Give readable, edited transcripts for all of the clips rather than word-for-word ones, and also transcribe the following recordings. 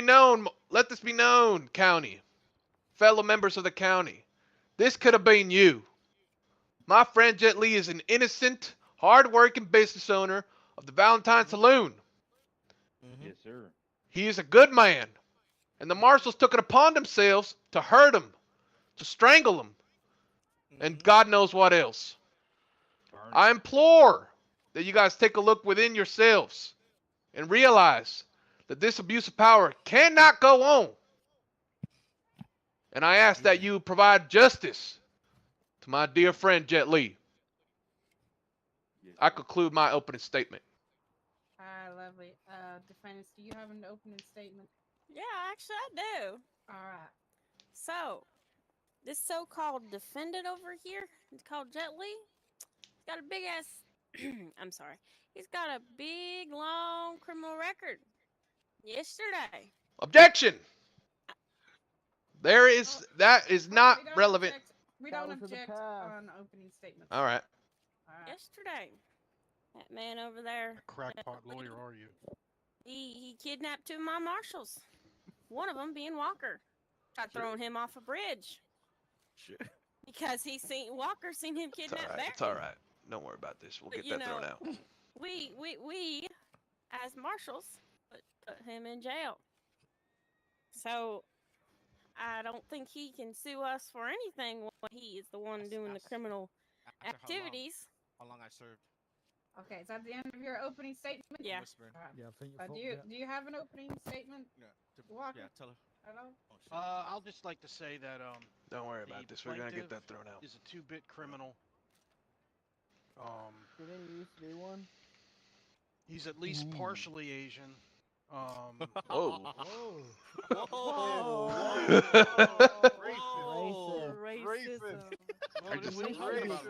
known. Let this be known, county. Fellow members of the county. This could have been you. My friend Jetlee is an innocent, hard-working business owner of the Valentine Saloon. Yes, sir. He is a good man, and the marshals took it upon themselves to hurt him, to strangle him, and God knows what else. Burn I it. implore that you guys take a look within yourselves and realize that this abuse of power cannot go on. And I ask that you provide justice to my dear friend Jetlee. Yes, I sir. conclude my opening statement. Lovely. Defendants, do you have an opening statement? Yeah, actually, I do. All right. So, this so-called defendant over here, it's called Jetlee. He's got a big ass. I'm sorry. He's got a big, long criminal record. Yesterday. Objection! That is not relevant. We That don't was in the object past. on opening statements. All right. All right. Yesterday. That man over there. Crackpot lawyer, are you? He kidnapped two of my marshals. One of them being Walker. Tried throwing him off a bridge. Shit. Because Walker seen him It's kidnap all right. Barry. It's all right. Don't worry about this. We'll But, get you that thrown know, out. We as marshals put him in jail. So I don't think he can sue us for anything when he is the one doing the criminal activities. How long I served? Okay, is that the end of your opening statement? Yeah. Whispering. All right. Yeah, I think Do you have an opening statement? Walker? Yeah, tell her. Hello? Oh, shit. I'll just like to say that Don't worry about the this. We're gonna get plaintiff that thrown out. is a two-bit criminal. Didn't he used to be one? He's at least partially Asian. Whoa.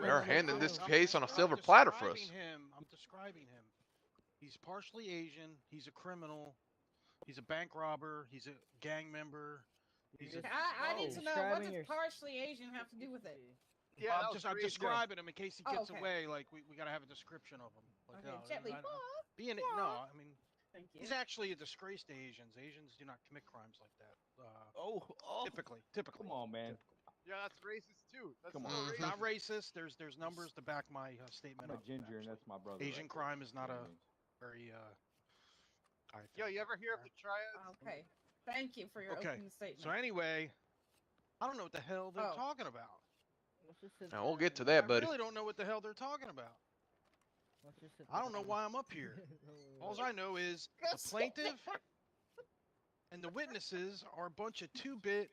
They're handing this case on a silver platter for us. I'm describing him. He's partially Asian. He's a criminal. He's a bank robber. He's a gang member. He's a, I need to know, what describing does your- partially Asian have to do with it? Yeah, I'm describing him in case he gets okay. away. Like we gotta have a description of him. Like, Okay, no, Jetlee. being no, I mean Thank you. he's actually a disgrace to Asians. Asians do not commit crimes like that. Typically. Come on, man. Yeah, that's racist too. That's Come so on. It's racist. not racist. There's numbers to back my statement I'm a up. ginger, and actually. that's my brother. Asian right there. crime is not a You know what very high Yo, thing. you ever hear of the triads? Okay. Thank you for your Okay, opening statement. So anyway, I don't know what the hell they're Oh. talking about. Let's just sit Now we'll there get to and- that, I buddy. really don't know what the hell they're talking about. let's just sit I don't there know why I'm up here. All I know is the plaintiff and the witnesses are a bunch of two-bit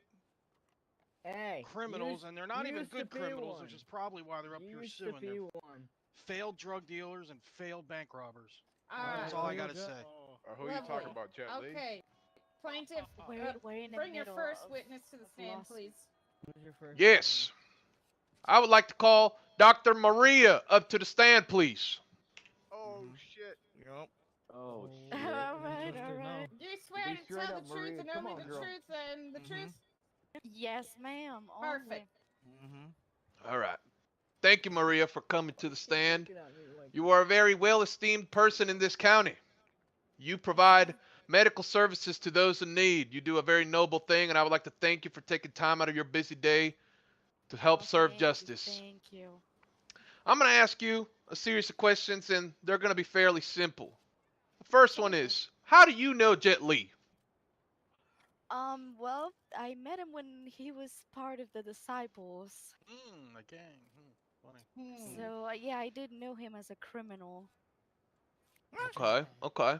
Hey, criminals, and they're not even used to good be criminals, one. which is probably why they're up here used to suing. be They're one. failed drug dealers and failed bank robbers. That's All all I right. gotta say. Who you Lovely. talking about, Jetlee? Okay. Plaintiff, We're in the bring your middle first of witness to the stand, lawsuit. please. Who's your first Yes. I would like to call Dr. Maria up to the stand, please. Oh shit. Yep. Oh, shit. All right, Interesting, all no. right. Do you swear Be to straight tell up, the truth Maria. and Come only on, the girl. truth and the truth? Yes, ma'am. Perfect. All right. Thank you, Maria, for coming to the stand. Get out here, like- You are a very well-esteemed person in this county. You provide medical services to those in need. You do a very noble thing, and I would like to thank you for taking time out of your busy day to help serve justice. Thank you. I'm going to ask you a series of questions, and they're going to be fairly simple. The first one is, how do you know Jet Li? Well, I met him when he was part of the Disciples. A gang. Funny. So, yeah, I did know him as a criminal. Okay, okay.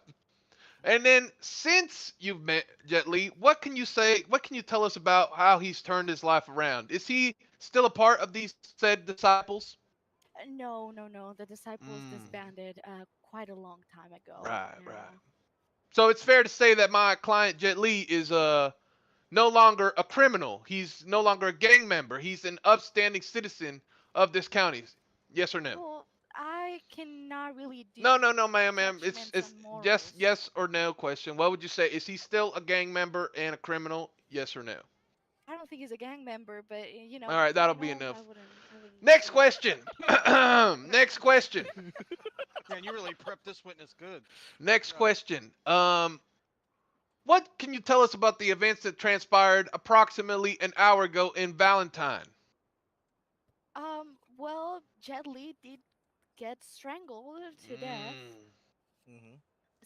And then, since you've met Jet Li, what can you say? What can you tell us about how he's turned his life around? Is he still a part of these said disciples? No, no, no. The Disciples Mm. disbanded quite a long time ago. Right, yeah. right. So it's fair to say that my client Jet Li is no longer a criminal. He's no longer a gang member. He's an upstanding citizen of this county. Yes or no? Well, I cannot really do No, ma'am. It's judgments on just morals. yes or no question. What would you say? Is he still a gang member and a criminal? Yes or no? I don't think he's a gang member, but you know. All right, that'll be criminal, enough. I wouldn't Next say. question. Next question. Man, you really prepped this witness good. Next question. What can you tell us about the events that transpired approximately an hour ago in Valentine? Well, Jetlee did get strangled to death, Mm-hmm.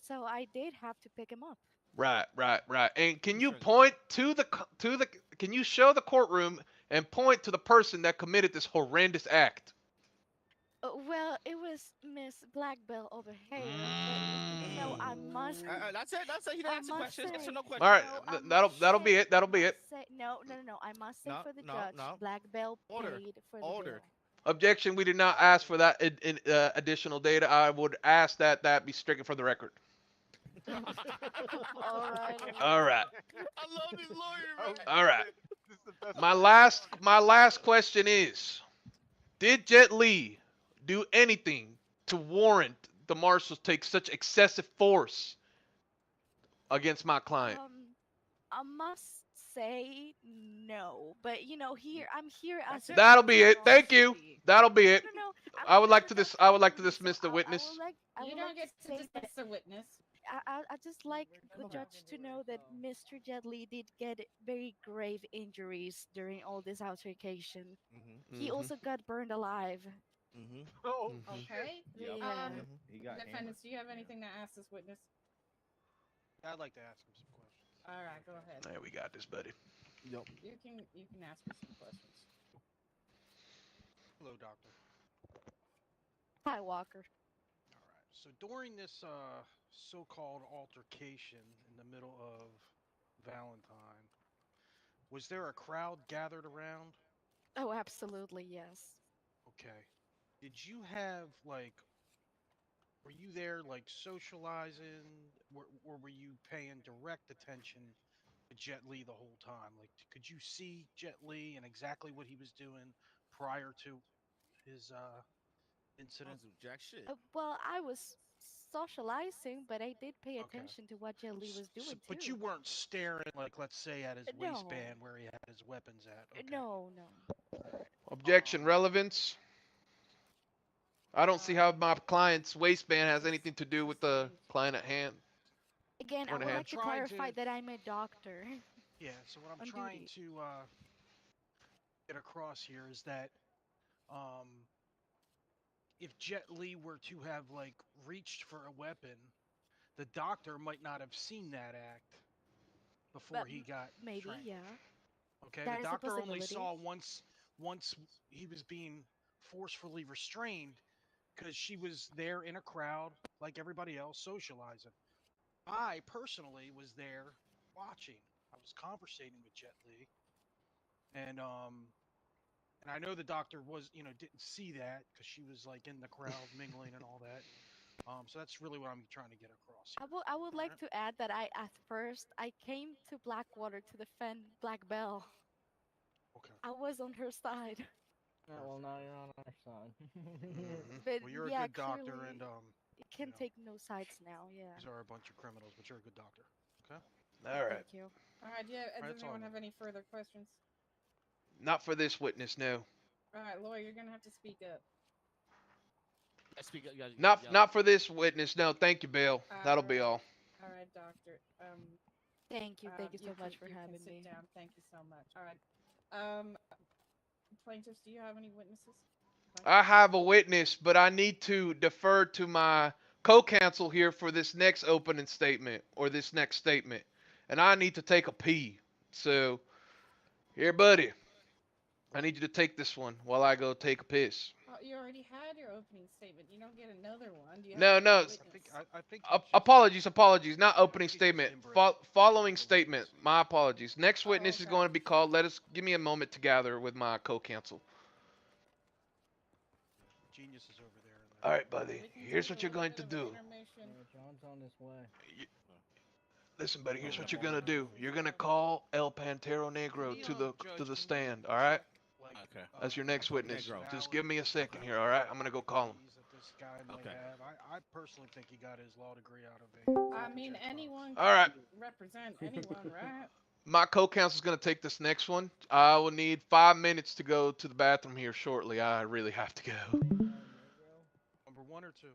so I did have to pick him up. Right, right, right. And can Who you strangled? point to the can you show the courtroom and point to the person that committed this horrendous act? Well, it was Miss Black Belt over here, but I must, That's it. That's it. He didn't I answer must questions. Yes or say, no All question. right, no, I that'll must be say, it. That'll be it. no, I must say No, for the no, judge, no. Black Belt Order. paid for the Ordered. bill. Objection. We did not ask for that additional data. I would ask that that be stricken from the record. All right. All right. I love this lawyer, Oh, man. All right. This is the best My lawyer. last question is: did Jet Li do anything to warrant the marshals take such excessive force against my client? I must say no, but here I'm here as That's a it. That'll judge be of it. Thank you. trustee. That'll be it. No, I'm I would here like as to a dis judge I of would like to trustee, so dismiss the witness. I You would don't like get to to say that dismiss the witness. I just like the judge to know that Mr. Jedley did get very grave injuries during all this altercation. Mm-hmm. He Mhm. also got burned alive. Mm-hmm. Oh Mhm. shit. Okay. Yep. Yeah. He got hammered. Defendants, do you have anything to ask this witness? I'd like to ask him some questions. All right, go ahead. There we got this, buddy. Yep. You can ask her some questions. Hello, doctor. Hi, Walker. All right. So during this so-called altercation in the middle of Valentine, was there a crowd gathered around? Oh, absolutely, yes. Okay. Did you have like were you there like socializing or were you paying direct attention to Jet Li the whole time? Like could you see Jet Li and exactly what he was doing prior to his incident? Awesome, Jack shit. Well, I was socializing, but I did pay Okay. attention to what Jelly was doing But too. you weren't staring like let's say at his No. waistband where he had his weapons at. Okay. No. Objection. Um, Relevance. I don't see how my client's waistband has anything to do with the client at hand. Again, I Point would ahead. like to Trying clarify to- that I'm a doctor. Yeah, so what I'm On trying duty. to get across here is that um, if Jet Li were to have like reached for a weapon, the doctor might not have seen that act before But he got maybe, strangled. yeah. Okay, That the is a doctor only possibility. saw once he was being forcefully restrained because she was there in a crowd like everybody else socializing. I personally was there watching. I was conversating with Jet Li, and I know the doctor was didn't see that because she was like in the crowd mingling and all that. So that's really what I'm trying to get across here. I would like Alright? to add that at first I came to Blackwater to defend Black Bell. Okay. I was on her side. Oh, well, now you're on our side. Mhm. But Well, you're a yeah, good doctor, clearly and it can know, take no sides now. Yeah. these are a bunch of criminals, but you're a good doctor. Okay. All right. Thank you. All right, Alright, does that's all anyone I have want. any further questions? Not for this witness, no. All right, lawyer, you're gonna have to speak up. I speak. You gotta Not yell. not for this witness, no. Thank you, Bill. That'll be Alright. all. All right, doctor. Thank you so You much for can having sit me. down. Thank you so much. All right. Plaintiffs, do you have any witnesses? I have a witness, but I need to defer to my co-counsel here for this next opening statement or this next statement. And I need to take a pee. So, here, buddy. I need you to take this one while I go take a piss. Oh, you already had your opening statement. You don't get another one. Do you No, have no. another witness? I think. Apologies. Not opening He's just statement. inbred. Following statement. My apologies. Next Oh, witness is okay. going to be called. Give me a moment to gather with my co-counsel. Genius is over there. All right, buddy. We can Here's take what a you're little going bit to of do. intermission. John's on his way. Listen, buddy. Here's Oh, what okay. you're gonna do. You're gonna call El Pantero Negro to the Judge, stand. can All you right. check, like, Okay. As your next witness. Negro. Just give me a second here. All right. I'm gonna go call him. that this guy might Okay. have. I personally think he got his law degree out of a. I mean, anyone All right. can represent anyone, right? My co-counsel's gonna take this next one. I will need 5 minutes to go to the bathroom here shortly. I really have to go. Number 1 or 2?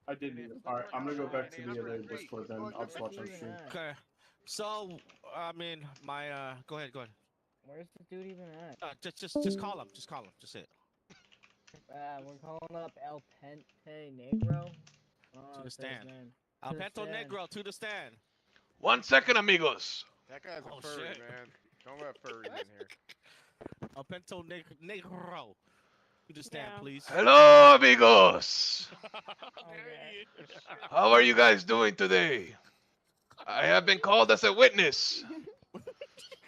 I did need it. Alright, I'm gonna go back to the other Discord then. I'll just watch on stream. Okay. So, I mean, go ahead, go ahead. Where's the dude even at? Just call him. Just call him. Just it. We're calling up El Pente Negro. To Oh, the it says stand. then. Al To the Pento stand. Negro to the stand. 1 second, amigos. That guy's Oh, a furry, shit. man. Don't let furries in here. Al Pento Negro to the stand, Yeah. please. Hello, amigos. Okay. How are you guys doing today? I have been called as a witness.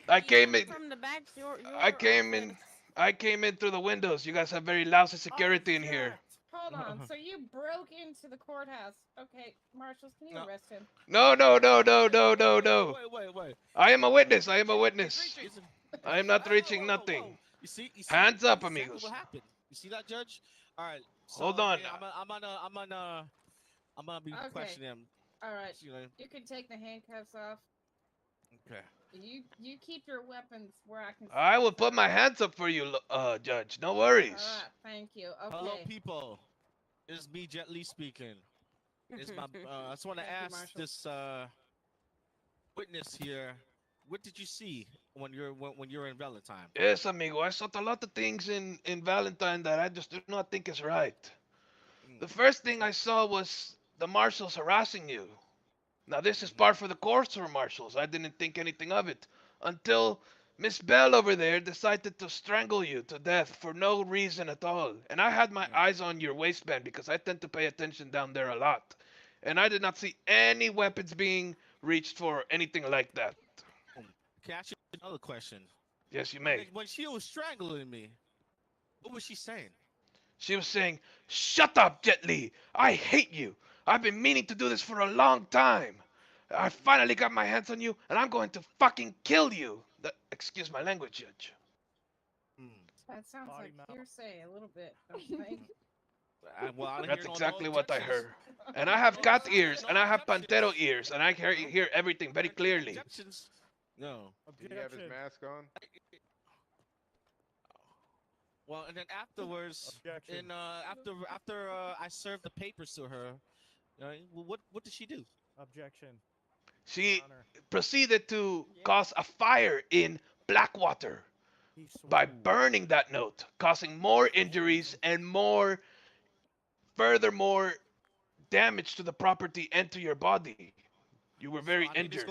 I You came come in. from the back. I came in. I came in through the windows. You guys have very lousy security in here. Hold on. So you broke into the courthouse. Okay, marshals, can you No. arrest him? No. Wait. I am a witness. I am a witness. Listen. I am not Whoa, reaching whoa, nothing. whoa. You see? Hands up, That's exactly amigos. What happened? You see that, Judge? All right. So, Hold on. I'm gonna be Okay. questioning him. All right. You know, You can take the handcuffs off. okay. You keep your weapons where I can. See. I will put my hands up for you, Judge. No All worries. right. Thank you. Okay. Hello, people. It's me, Jetlee, speaking. It's my. I just want to Thank you, ask Marshal. this witness here. What did you see when you're in Valentine? Yes, amigo. I saw a lot of things in Valentine that I just do not think is right. The first thing I saw was the marshals harassing you. Now, this is par for the course for marshals. I didn't think anything of it until Miss Bell over there decided to strangle you to death for no reason at all. And I had my eyes on your waistband because I tend to pay attention down there a lot. And I did not see any weapons being reached for anything like that. Can I ask you another question? Yes, you may. When she was strangling me, what was she saying? She was saying, "Shut up, Jetlee. I hate you. I've been meaning to do this for a long time. I finally got my hands on you, and I'm going to fucking kill you." Excuse my language, Judge. That sounds Body like mouth. hearsay a little bit. Don't you think? I didn't That's hear exactly no what I objections. heard. And I have cat No ears, and I have objections. pantero ears, and I hear everything very clearly. Objections? No. Did he have his mask on? Well, and then afterwards, after I served the papers to her, what did she do? Objection. She Honor. proceeded to cause a fire in Blackwater by burning that note, causing more injuries and furthermore damage to the property and to your body. You were very So, I mean, injured.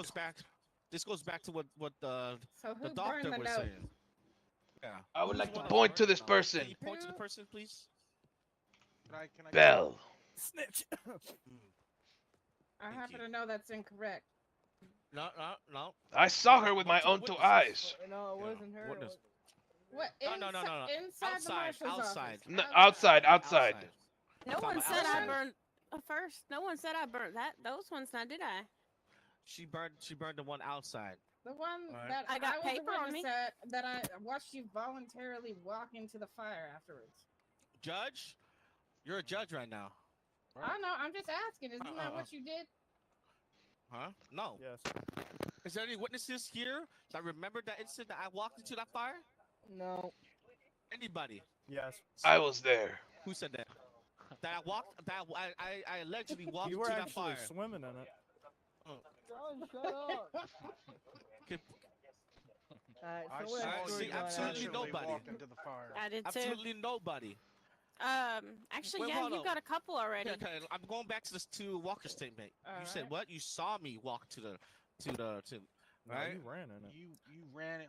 This goes back to what the So who doctor burned the was note? saying. Yeah. I would Who's like the to one point that to burned this the note? person. Can you point to the person, please? Can I Bell. Snitch. I happen to know that's incorrect. No. I saw her with my Point to the own two witnesses. eyes. No, it wasn't her. Witness. What? No. Inside the marshal's Outside. office. No, outside. No I'm one talking said I outside. burned first. No one said I burnt those ones. Now did I? She burned the one outside. The one Alright. that I got was paper the on witness me. that I watched you voluntarily walk into the fire afterwards. Judge, you're a judge right now. I know. I'm just asking. Isn't that what you did? Huh? No. Yes. Is there any witnesses here that remember that incident that I walked into that fire? No. Anybody? Yes. I was there. Who said that? That I walked. That I allegedly walked You were into that actually fire. swimming in it. John, shut up. Okay, Alright, I so what saw else see, is you going absolutely on? intentionally nobody. walk into the fire. I did too. absolutely nobody. Actually, Wait, yeah, hold you on. got a couple already. Okay, I'm going back to this to Walker's statement. You said Alright. what? You saw me walk to the. No, Right? you ran in it. You ran it.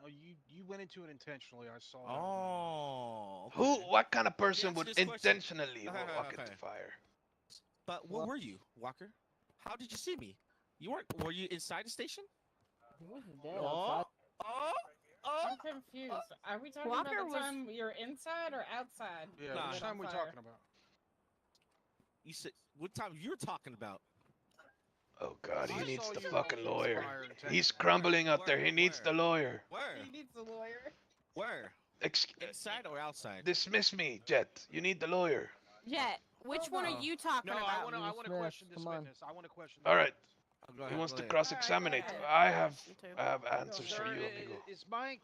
You went into it intentionally. I saw that. Oh. Who? okay. What kind of person answer would this question. intentionally Okay, walk okay. into fire? But where were you, Walker? How did you see me? You weren't. Were you inside the station? He wasn't dead Oh. outside. I'm confused. Are we talking Walker about the was- time you're inside or outside? Yeah. Nah, Which Lit on time we fire? talking about? You said what time you're talking about? Oh God, he I needs saw the you fucking walk into lawyer. fire intentionally. He's crumbling out there. He Where? needs the Where? lawyer. Where? He needs a lawyer. Where? Inside or outside? Dismiss me, Jet. You need the lawyer. Jet, which Hold one on. are you talking No, I about? want to. I want to Smith, question this come on. witness. I want to question. All right. Oh, go He ahead, wants go to ahead. cross-examine. ahead. I have Me too. answers for Sir, you, amigo. is my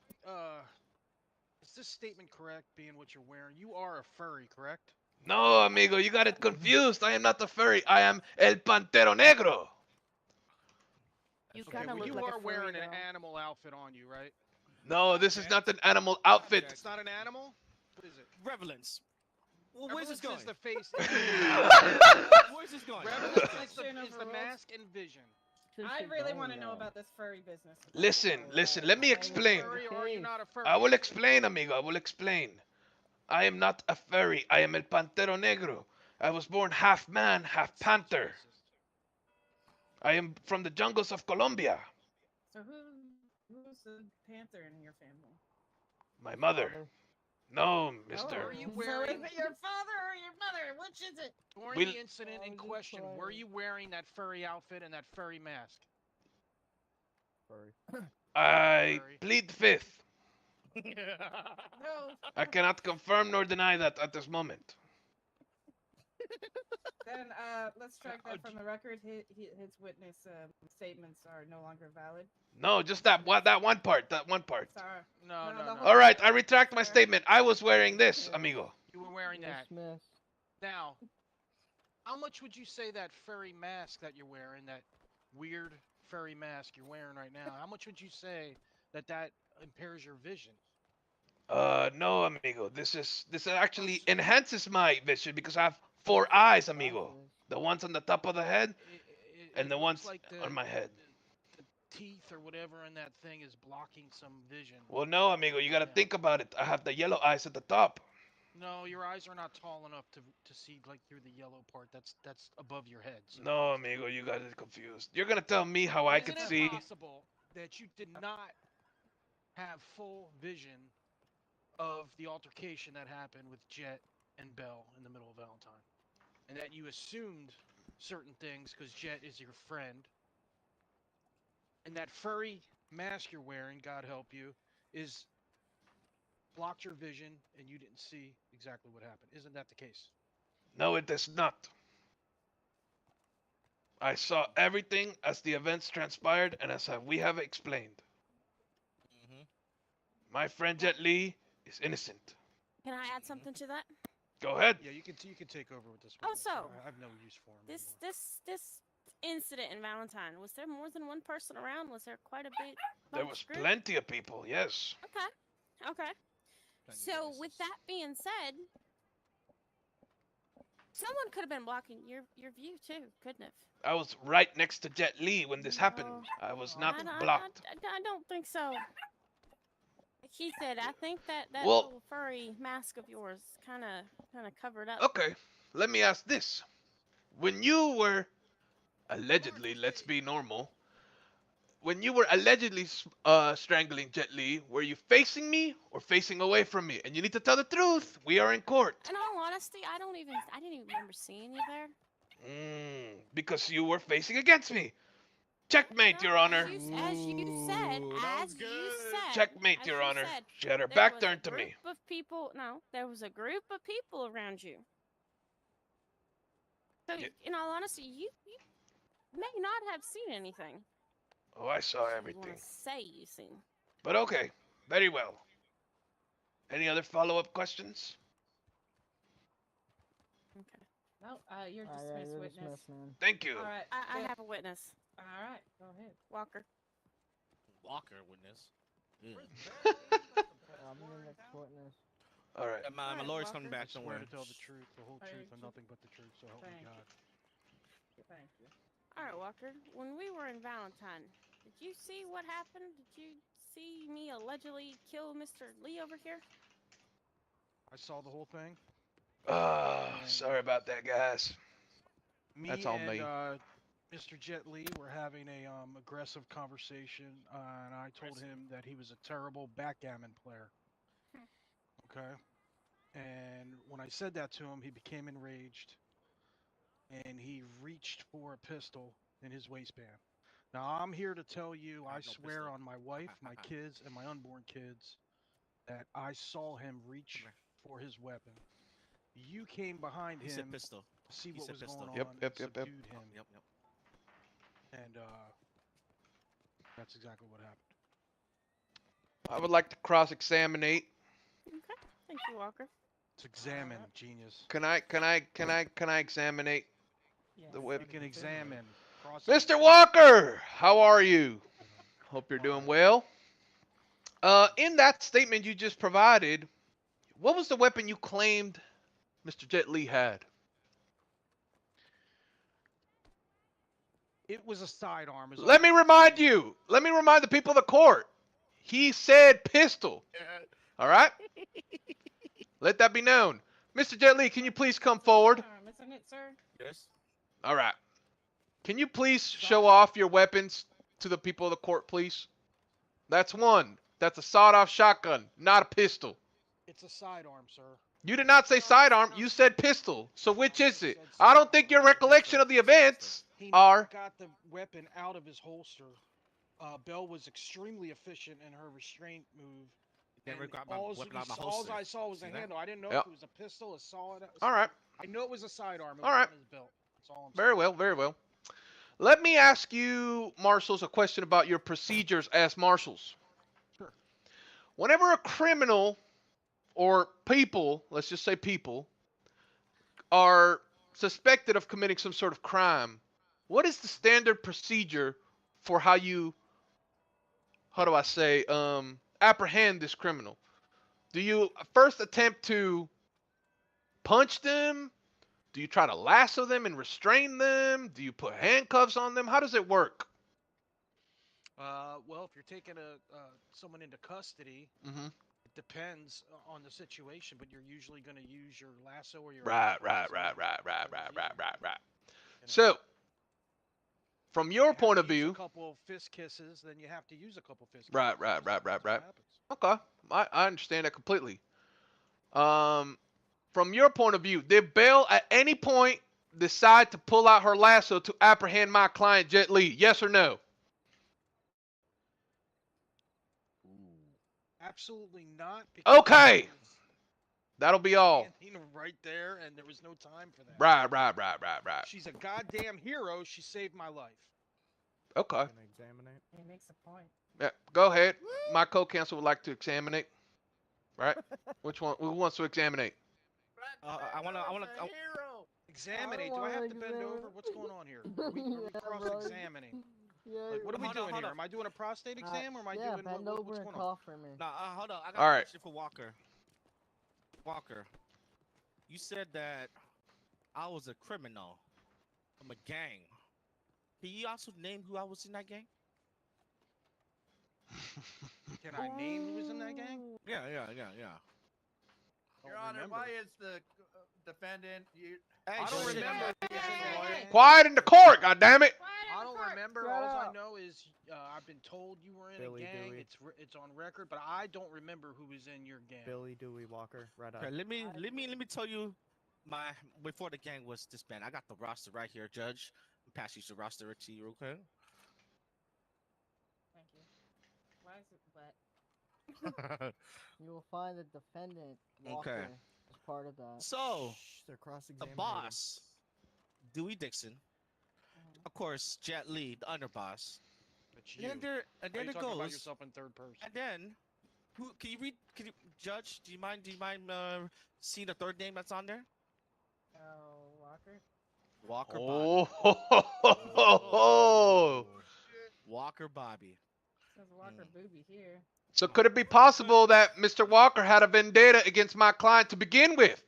is this statement correct? Being what you're wearing, you are a furry, correct? No, amigo, you got it confused. I am not a furry. I am El Pantero Negro. You Okay, kind of well, look you like are a furry, wearing an though. animal outfit on you, right? No, this is Object. not an animal outfit. It's not an animal. What is it? Revelance. Well, where's this Revelance going? is the face. Where's this going? Revelance is Reflection is the overworld. mask and vision. I really want to know about this furry business. Listen, listen, let me explain. Furry or are you not a furry? I will explain, amigo. I will explain. I am not a furry. I am El Pantero Negro. I was born half man, half panther. I am from the jungles of Colombia. So who's the panther in your family? My mother. No, Oh, mister. Are you so wearing? is it your father or your mother? Which is it? During We'll- the incident in Oh, you question, were furry. you wearing that furry outfit and that furry mask? Furry. I Furry. plead fifth. No. I cannot confirm nor deny that at this moment. Then let's strike that from the record. His witness statements are no longer valid. No, just that one part. That one part. Sorry. No, No, no, the no. whole- All right, I retract my Sir. statement. I was wearing this, amigo. You were wearing that. Dismiss. Now, how much would you say that furry mask that you're wearing, that weird furry mask you're wearing right now, how much would you say that impairs your vision? No, amigo. This actually enhances my vision because I have 4 eyes, amigo. Glasses. The ones on the top of the head and It the looks ones like on my head. The teeth or whatever in that thing is blocking some vision. Well, no, amigo. You gotta Yeah. think about it. I have the yellow eyes at the top. No, your eyes are not tall enough to see like through the yellow part. That's above your head. So. No, amigo. You got it confused. You're gonna tell me how I Isn't could it see. possible that you did not have full vision of the altercation that happened with Jet and Belle in the middle of Valentine, and that you assumed certain things because Jet is your friend, and that furry mask you're wearing, God help you, is blocked your vision and you didn't see exactly what happened. Isn't that the case? No, it does not. I saw everything as the events transpired and as we have explained. Mm-hmm. My friend Jetlee is innocent. Can I add something to that? Go ahead. Yeah, you can take over with this Oh, one. so, I have no use for him. This incident in Valentine, was there more than one person around? Was there quite a big There large was group? plenty of people, yes. Okay. So with that being said, someone could have been blocking your view too, couldn't have? I was right next to Jet Li when this happened. I was not blocked. I don't think so. Like he said, I think that Well- little furry mask of yours kind of covered up. Okay, let me ask this. When you were allegedly, let's be normal, when you were allegedly strangling Jet Li, were you facing me or facing away from me? And you need to tell the truth. We are in court. In all honesty, I didn't even remember seeing you there. Because you were facing against me. Checkmate, No, Your Honor. As you said, Ooh, that was as you good. said, Checkmate, as Your you Honor. said, She had her there back was a turned to me. group of people. No, there was a group of people around you. So, Yeah. in all honesty, you may not have seen anything. Oh, I saw You wanna everything. say you seen? But okay, very well. Any other follow-up questions? Okay. No, you're Ah, dismissed, yeah, you're witness. dismissed, man. Thank you. All right. I yeah. have a witness, All right. Go ahead. Walker. Walker witness. I'm the next witness. All right. My Alright, lawyer's Walker. coming I back. Don't swear worry. to tell the truth, the whole Thank truth, and you. nothing but the truth. So help me Thank you. God. Thank you. All right, Walker. When we were in Valentine, did you see what happened? Did you see me allegedly kill Mr. Lee over here? I saw the whole thing. Sorry about that, guys. Me That's all and me. Mr. Jet Li were having a aggressive conversation, and I told him that he was a terrible backgammon player. Okay. And when I said that to him, he became enraged, and he reached for a pistol in his waistband. Now I'm here to tell you, I I have no swear pistol. on my wife, my kids, and my unborn kids, that I saw him reach here. for his weapon. You came behind He said him pistol. to see He what said was pistol. going Yep, on, yep, and yep, yep. subdued him, Yep. and that's exactly what happened. I would like to cross-examinate. Okay. Thank you, Walker. Let's examine, genius. Can I examinate Yes. the You weapon? can examine. Mr. Walker, how are you? Hope you're doing well. In that statement you just provided, what was the weapon you claimed Mr. Jetlee had? It was a sidearm. is all Let me remind you. Let me remind the people of the court. He said pistol. All right? Let that be known. Mr. Jetlee, can you please come forward? Isn't it, sir? Yes. All right. Can you please show off your weapons to the people of the court, please? That's one. That's a sawed-off shotgun, not a pistol. It's a sidearm, sir. You did not say sidearm. You said pistol. So which is it? I don't think your recollection of the events He are... got the weapon out of his holster. Belle was extremely efficient in her restraint move. Never And got my alls weapon we out of my saw- holster. Alls I saw was a See that? handle. I didn't know Yep. if it was a pistol, a solid. All right. I know it was a sidearm. It All was right. on his belt. That's all I'm Very saying. well, very well. Let me ask you, marshals, a question about your procedures as marshals. Sure. Whenever a criminal or people, let's just say people, are suspected of committing some sort of crime, what is the standard procedure for how you, how do I say, apprehend this criminal? Do you first attempt to punch them? Do you try to lasso them and restrain them? Do you put handcuffs on them? How does it work? Well, if you're taking someone into custody, Mm-hmm. it depends on the situation, but you're usually going to use your lasso or your Right. So, from your point of view, a couple of fist kisses, then you have to use a couple of fist kisses. right. That's what happens. Okay, I understand that completely. From your point of view, did Belle at any point decide to pull out her lasso to apprehend my client Jetlee? Yes or no? Absolutely not. because Okay. she was That'll be all. standing right there, and there was no time for that. Right. She's a goddamn hero. She saved my life. Okay. Gonna examine it. He makes a point. Yeah, go ahead. My co-counsel would like to examine it. Right? Which one? Who wants to examine it? I wanna. Examining. Do I have to bend over? What's going on here? Are we cross-examining? Yeah, Like, what are we Hold on, doing hold here? on. Am I doing a prostate exam or am I yeah, doing bend what's over and going on? cough for me. No, hold on. I got All a right. question for Walker. Walker, you said that I was a criminal from a gang. Can you also name who I was in that gang? Can I name who was in that gang? Yeah. Your Honor, why is the defendant? Hey, I don't shit. remember. who was in the gang. Quiet in the court, goddammit! I don't remember. Shut All I up. know is I've been told you were in Billy a gang. Dewey. It's on record, but I don't remember who was in your gang. Billy Dewey Walker, right eye. Okay, let me tell you my before the gang was disbanded. I got the roster right here, Judge. I'll pass you the roster to you, okay? Thank you. Why is it wet? You will find the defendant Walker as part of that. So Shh, they're the cross-examining. boss, Dewey Dixon, of course, Jetlee, the underboss. That's And you. then there, Why are you talking about yourself in third person? and then who? Can you read? Can you, Judge? Do you mind? Seeing the third name that's on there? Oh, Walker. Walker Bobby. Oh. Walker Bobby. Says Walker Booby here. So could it be possible that Mr. Walker had a vendetta against my client to begin with,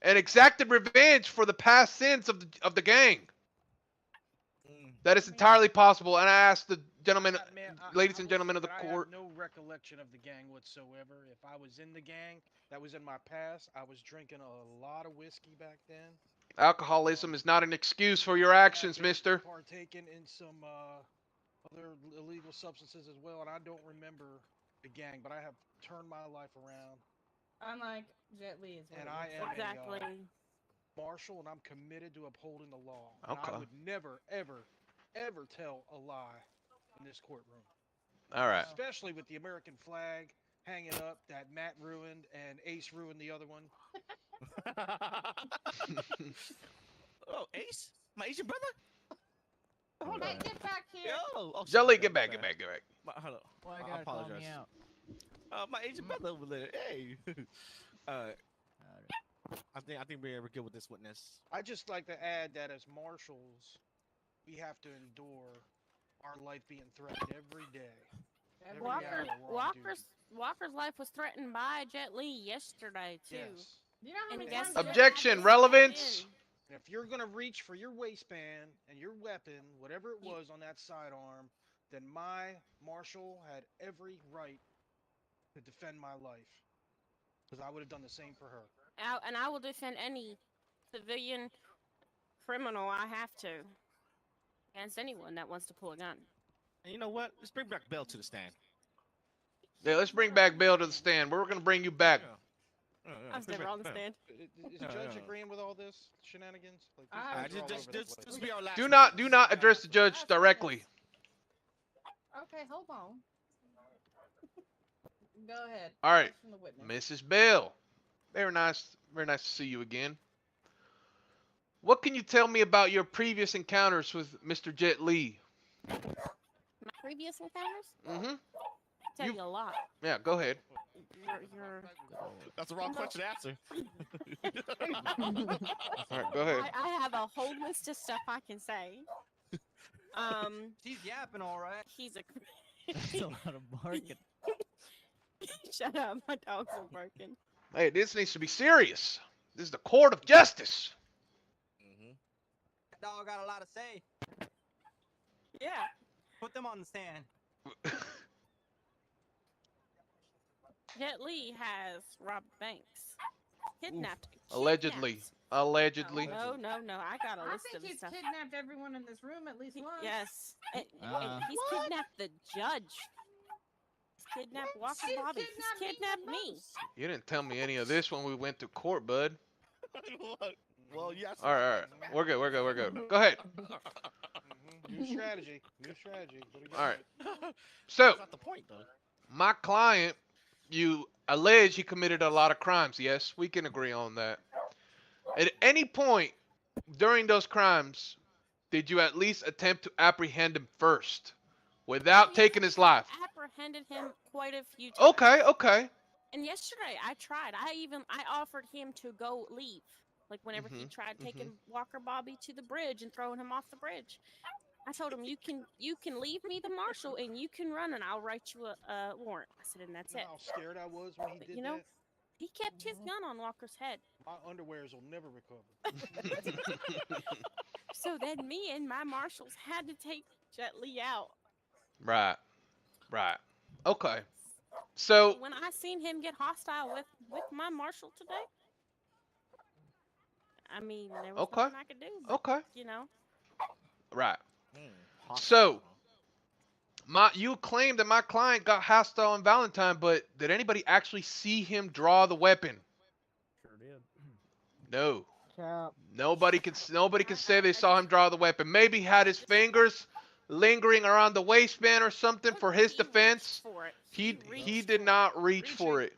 and exacted revenge for the past sins of the gang? That is entirely possible, and I ask the gentlemen, ladies and gentlemen of the I court. have no recollection of the gang whatsoever. If I was in the gang, that was in my past. I was drinking a lot of whiskey back then. Alcoholism is not an excuse for your actions, I've been mister. Partaken in some other illegal substances as well, and I don't remember the gang, but I have turned my life around. Unlike Jetlee as well. And I am Exactly. a marshal, and I'm committed to upholding the law. And Okay. I would never, ever, ever tell a lie in this courtroom. All right. Especially with the American flag hanging up that Matt ruined and Ace ruined the other one. Oh, Ace, my Asian brother. Hold Hey, on. get back here! Yo, oh, Jelly, shit, get back, okay. get back, get back. Hold on. Why I apologize. My Asian brother over there. Hey. Alright. I think we're good with this witness. I just like to add that as marshals, we have to endure our life being threatened every day. Every hour we're on duty. Walker's life was threatened by Jetlee yesterday too. Yes. You know how And many guess times what? Objection, I relevance. And if you're gonna reach for your waistband and your weapon, whatever it was on that sidearm, then my marshal had every right to defend my life, because I would have done the same for her. And I will defend any civilian criminal I have to against anyone that wants to pull a gun. And you know what? Let's bring back Bell to the stand. Yeah, let's bring back Bill to the stand. We're gonna bring you back. I was never on the stand. Is the judge agreeing with all this shenanigans? Like, Just be our last. Do not address the judge directly. Okay, hold on. Go ahead. All right, Question the witness. Mrs. Bell. Very nice to see you again. What can you tell me about your previous encounters with Mr. Jetlee? My previous encounters? Mm-hmm. I tell you a lot. Yeah, go ahead. You're... That's the wrong question to answer. All right, go ahead. I have a whole list of stuff I can say. She's yapping, all right. He's a... That's a lot of barking. Shut up, my dogs are barking. Hey, this needs to be serious. This is the court of justice. That dog got a lot to say. Yeah. Put them on the stand. Jetlee has robbed banks. Kidnapped. Allegedly. Allegedly. No. I got a I list think of he's stuff. kidnapped everyone in this room at least once. Yes. And he's What? kidnapped the judge. He's kidnapped Walker He's Bobby. He's kidnapped me. You didn't tell me any of this when we went to court, bud. Well, yes. All right. We're good. Go ahead. New strategy. All right. So, That's not the point, though. my client, you allege he committed a lot of crimes. Yes, we can agree on that. At any point during those crimes, did you at least attempt to apprehend him first without taking his life? I apprehended him quite a few times. Okay. And yesterday I tried. I offered him to go leave. Like whenever he tried taking Walker Bobby to the bridge and throwing him off the bridge. I told him, you can leave me the marshal and you can run and I'll write you a warrant. I said, and that's You know it. how scared I was when he But, did you know, that? he kept his gun on Walker's head. My underwears will never recover. So then me and my marshals had to take Jetlee out. Right. Okay. So, When I seen him get hostile with my marshal today, I mean, there was nothing I could do. But, you know. right. So, you claim that my client got hostile on Valentine, but did anybody actually see him draw the weapon? Sure did. No. Cap. Nobody can say they saw him draw the weapon. Maybe he had his fingers lingering around the waistband or something for his defense. He did not reach for it.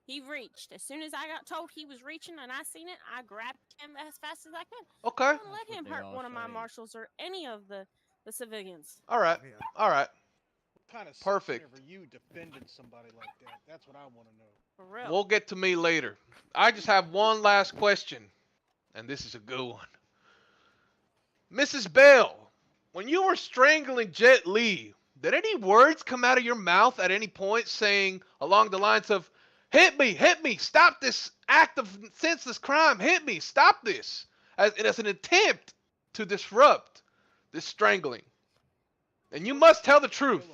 He reached. As soon as I got told he was reaching and I seen it, I grabbed him as fast as I could. Okay. I don't let him hurt one of my marshals or any of the civilians. All right. What kind of Perfect. Are you defending somebody like that? That's what I want to know. For real. We'll get to me later. I just have one last question, and this is a good one. Mrs. Bell, when you were strangling Jetlee, did any words come out of your mouth at any point saying along the lines of, hit me, stop this act of senseless crime, hit me, stop this, as an attempt to disrupt this strangling? And you must tell the truth.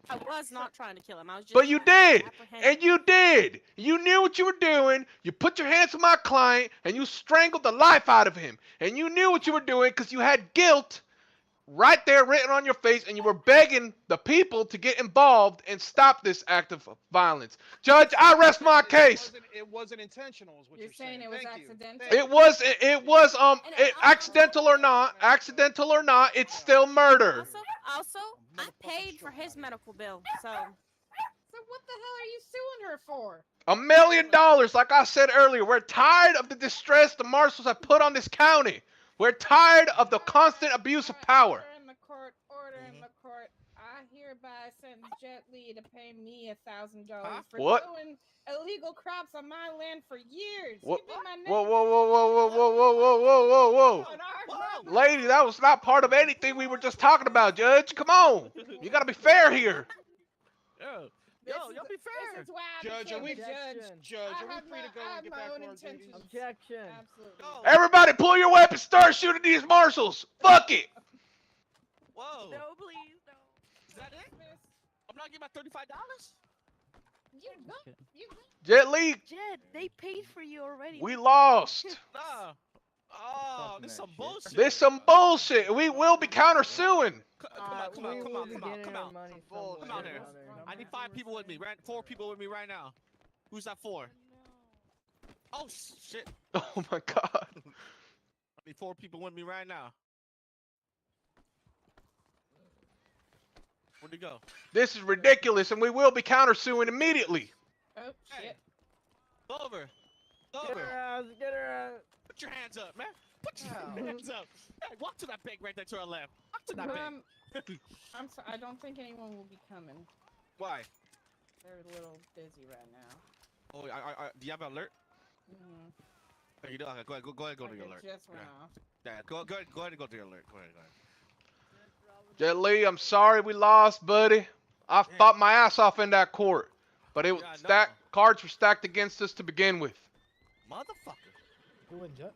I was not trying to kill him. I was just. But you trying to did, apprehend and you did. You knew what you were doing. You put your hands on my client, and you strangled the life out of him. And you knew what you were doing because you had guilt right there written on your face, and you were begging the people to get involved and stop this act of violence. Judge, I rest my case. It wasn't intentional, is what you're saying. It was accidental. It was accidental or not, it's still murder. Also, I paid for his medical bill, so. So what the hell are you suing her for? $1 million, like I said earlier. We're tired of the distress the marshals have put on this county. We're tired of the constant abuse of power. Order in the court. I hear hereby sentence Jetlee to pay me $1,000 Huh? for What? doing illegal crops on my land for years. What? You've been my Whoa, neighbor. whoa, whoa, whoa, whoa, whoa, whoa, whoa, whoa, whoa, whoa. On our property. Lady, that was not part of anything we were just talking about, Judge. Come on. You gotta be fair here. Yo, This yo, be fair. This is why I Judge, became are we- a judge. Judge, I are we have free to go I and have get my back own to our duties? intentions. Objection. Absolutely. Go. Everybody pull your weapons, start shooting these marshals. Fuck it. Whoa. No, please, no. Is that it? Miss, I'm not getting my $35. you go. Okay. You go. Jetlee, Jed, they paid for you already. we lost. Nah. Oh, Fucking this is that some shit. bullshit. This some bullshit. We will be countersuing. Come we will out, be come out, getting come our out. money bullshit. Come out here. somewhere or I need 5 people with me. 4 people with me right now. Who's that for? Oh shit! Oh my god. I need 4 people with me right now. Where'd he go? This is ridiculous, and we will be countersuing immediately. Oh Hey, shit. Clover, Get Clover, her out! Get her out! put your hands up, man. Put your Oh. hands up. Hey, walk to that bank right there to our left. Walk to that bank. I'm sorry. I don't think anyone will be coming. Why? They're a little busy right now. Oh, do you have an alert? Mm-hmm. Oh, you do? Okay, go ahead, go to your alert. Just went Yeah. off. Yeah, go ahead and go to your alert. Go ahead. Jetlee, I'm sorry we lost, buddy. I fought my ass off in that court, but it was Yeah, I know. stacked. Cards were stacked against us to begin with. Motherfucker. Who win, Jet?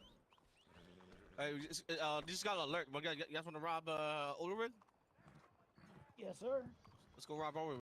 Hey, just got an alert. You guys want to rob Ulrich? Yes, sir. Let's go rob Ulrich.